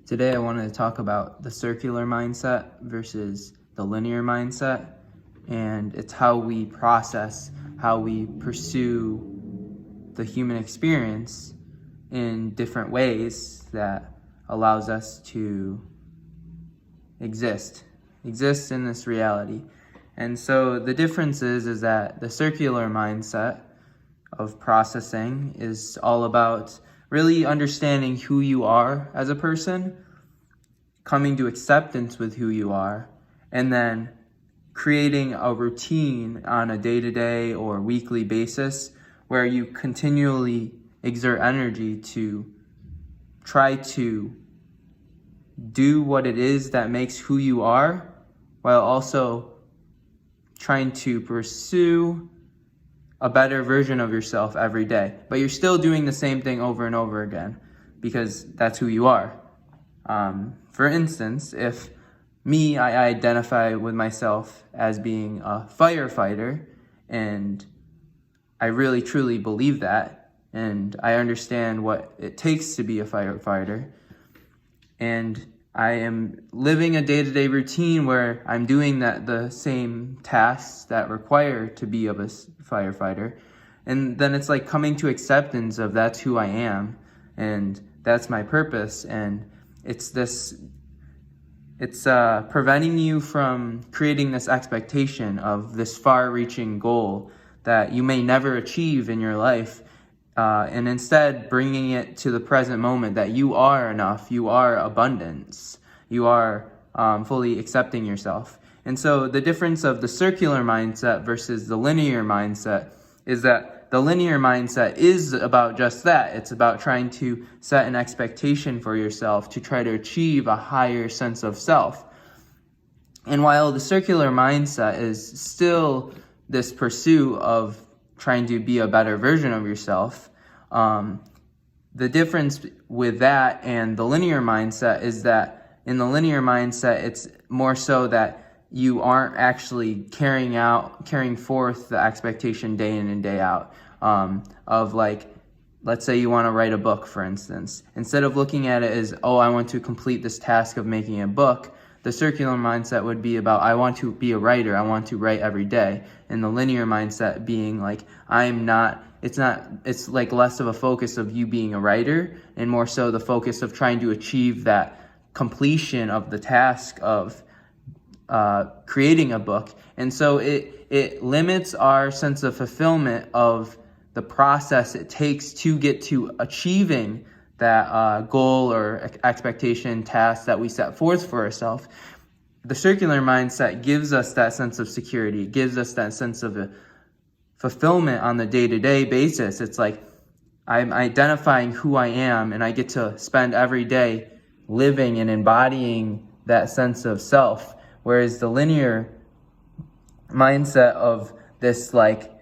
Today I wanted to talk about the circular mindset versus the linear mindset, and it's how we process, how we pursue the human experience in different ways that allows us to exist in this reality. And so the difference is that the circular mindset of processing is all about really understanding who you are as a person, coming to acceptance with who you are, and then creating a routine on a day-to-day or weekly basis where you continually exert energy to try to do what it is that makes who you are, while also trying to pursue a better version of yourself every day. But you're still doing the same thing over and over again because that's who you are. For instance, if I identify with myself as being a firefighter, and I really truly believe that, and I understand what it takes to be a firefighter, and I am living a day-to-day routine where I'm doing the same tasks that require to be of a firefighter. And then it's like coming to acceptance of that's who I am and that's my purpose. And it's preventing you from creating this expectation of this far-reaching goal that you may never achieve in your life. And instead bringing it to the present moment that you are enough, you are abundance, you are fully accepting yourself. And so the difference of the circular mindset versus the linear mindset is that the linear mindset is about just that. It's about trying to set an expectation for yourself to try to achieve a higher sense of self. And while the circular mindset is still this pursuit of trying to be a better version of yourself, the difference with that and the linear mindset is that in the linear mindset, it's more so that you aren't actually carrying forth the expectation day in and day out, of like, let's say you want to write a book, for instance. Instead of looking at it as, I want to complete this task of making a book, the circular mindset would be about, I want to be a writer, I want to write every day. And the linear mindset being like, it's like less of a focus of you being a writer and more so the focus of trying to achieve that completion of the task of creating a book. And so it limits our sense of fulfillment of the process it takes to get to achieving that goal or expectation, task that we set forth for ourselves. The circular mindset gives us that sense of security. It gives us that sense of fulfillment on the day-to-day basis. It's like I'm identifying who I am, and I get to spend every day living and embodying that sense of self. Whereas the linear mindset of this, like,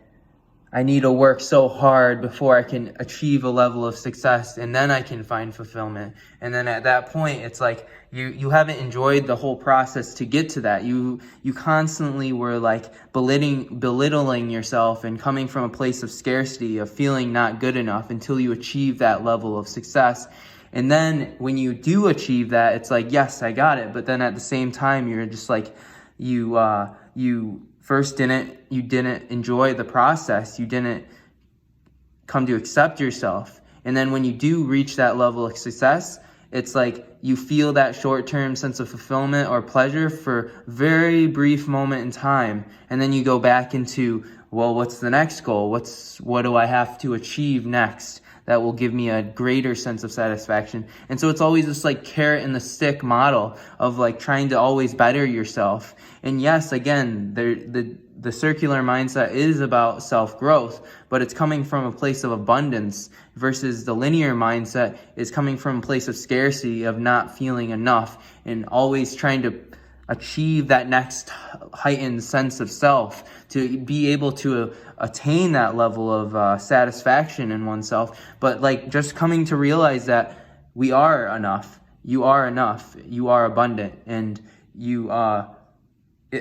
I need to work so hard before I can achieve a level of success, and then I can find fulfillment. And then at that point, it's like you haven't enjoyed the whole process to get to that. You constantly were like belittling yourself and coming from a place of scarcity, of feeling not good enough until you achieve that level of success. And then when you do achieve that, it's like, yes, I got it. But then at the same time, you're just like, you first didn't enjoy the process. You didn't come to accept yourself. And then when you do reach that level of success, it's like you feel that short-term sense of fulfillment or pleasure for a very brief moment in time. And then you go back into, well, what's the next goal? What do I have to achieve next that will give me a greater sense of satisfaction? And so it's always this like carrot and the stick model of like trying to always better yourself. And yes, again, the circular mindset is about self-growth, but it's coming from a place of abundance versus the linear mindset is coming from a place of scarcity, of not feeling enough and always trying to achieve that next heightened sense of self, to be able to attain that level of satisfaction in oneself. But like just coming to realize that we are enough, you are enough, you are abundant, and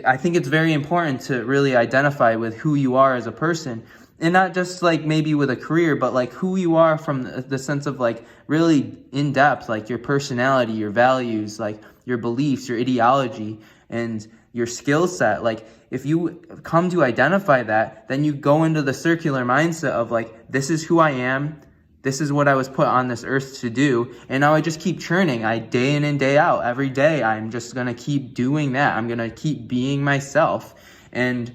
I think it's very important to really identify with who you are as a person and not just like maybe with a career, but like who you are from the sense of like really in depth, like your personality, your values, like your beliefs, your ideology, and your skill set. Like if you come to identify that, then you go into the circular mindset of like, this is who I am. This is what I was put on this earth to do. And now I just keep churning. Day in and day out, every day, I'm just going to keep doing that. I'm going to keep being myself. And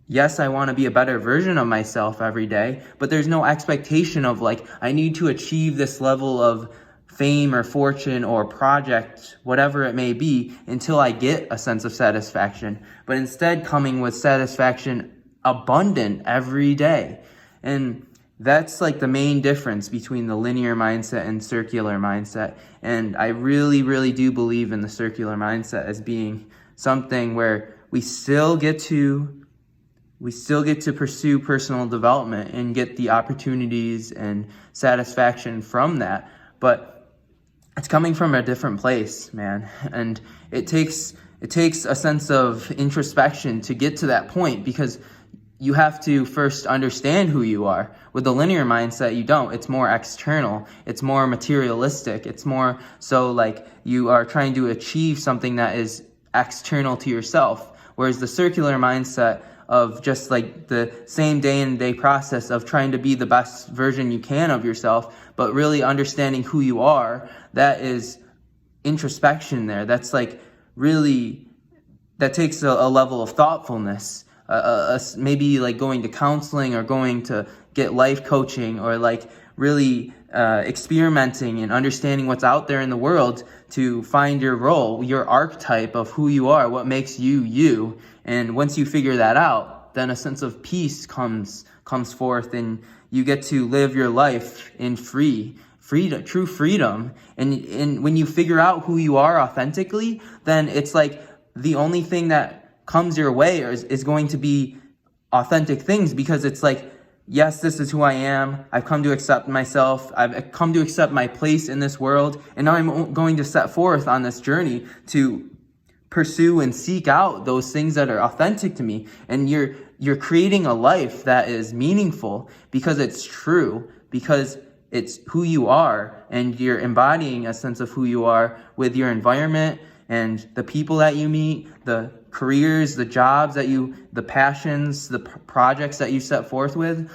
yes, I want to be a better version of myself every day, but there's no expectation of like, I need to achieve this level of fame or fortune or project, whatever it may be, until I get a sense of satisfaction. But instead coming with satisfaction abundant every day. And that's like the main difference between the linear mindset and circular mindset. And I really, really do believe in the circular mindset as being something where we still get to pursue personal development and get the opportunities and satisfaction from that. But it's coming from a different place, man. And it takes a sense of introspection to get to that point, because you have to first understand who you are. With the linear mindset, you don't. It's more external. It's more materialistic. It's more so like you are trying to achieve something that is external to yourself. Whereas the circular mindset of just like the same day in day process of trying to be the best version you can of yourself, but really understanding who you are, that is introspection there. That's like really, that takes a level of thoughtfulness. Maybe like going to counseling or going to get life coaching, or like really experimenting and understanding what's out there in the world to find your role, your archetype of who you are, what makes you you. And once you figure that out, then a sense of peace comes forth, and you get to live your life in true freedom. And when you figure out who you are authentically, then it's like the only thing that comes your way is going to be authentic things, because it's like, yes, this is who I am. I've come to accept myself. I've come to accept my place in this world. And now I'm going to set forth on this journey to pursue and seek out those things that are authentic to me. And you're creating a life that is meaningful because it's true, because it's who you are, and you're embodying a sense of who you are with your environment and the people that you meet, the careers, the jobs the passions, the projects that you set forth with,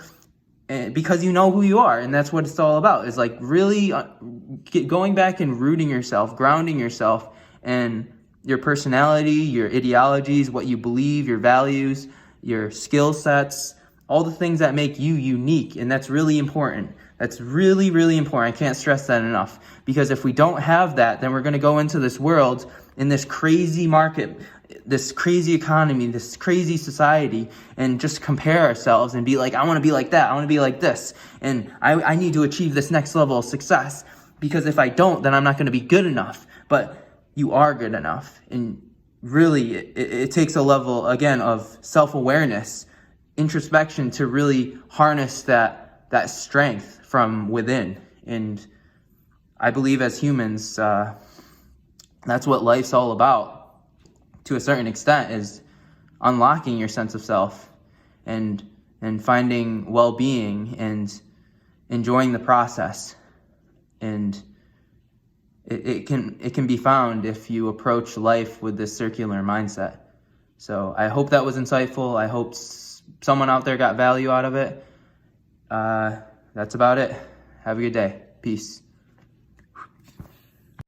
because you know who you are. And that's what it's all about, is like really going back and rooting yourself, grounding yourself, and your personality, your ideologies, what you believe, your values, your skill sets, all the things that make you unique. And that's really important. That's really, really important. I can't stress that enough, because if we don't have that, then we're going to go into this world, in this crazy market, this crazy economy, this crazy society, and just compare ourselves and be like, I want to be like that. I want to be like this. And I need to achieve this next level of success, because if I don't, then I'm not going to be good enough. But you are good enough. And really, it takes a level, again, of self-awareness, introspection, to really harness that strength from within. And I believe as humans, that's what life's all about, to a certain extent, is unlocking your sense of self and finding well-being and enjoying the process. And it can be found if you approach life with this circular mindset. So I hope that was insightful. I hope someone out there got value out of it. That's about it. Have a good day. Peace.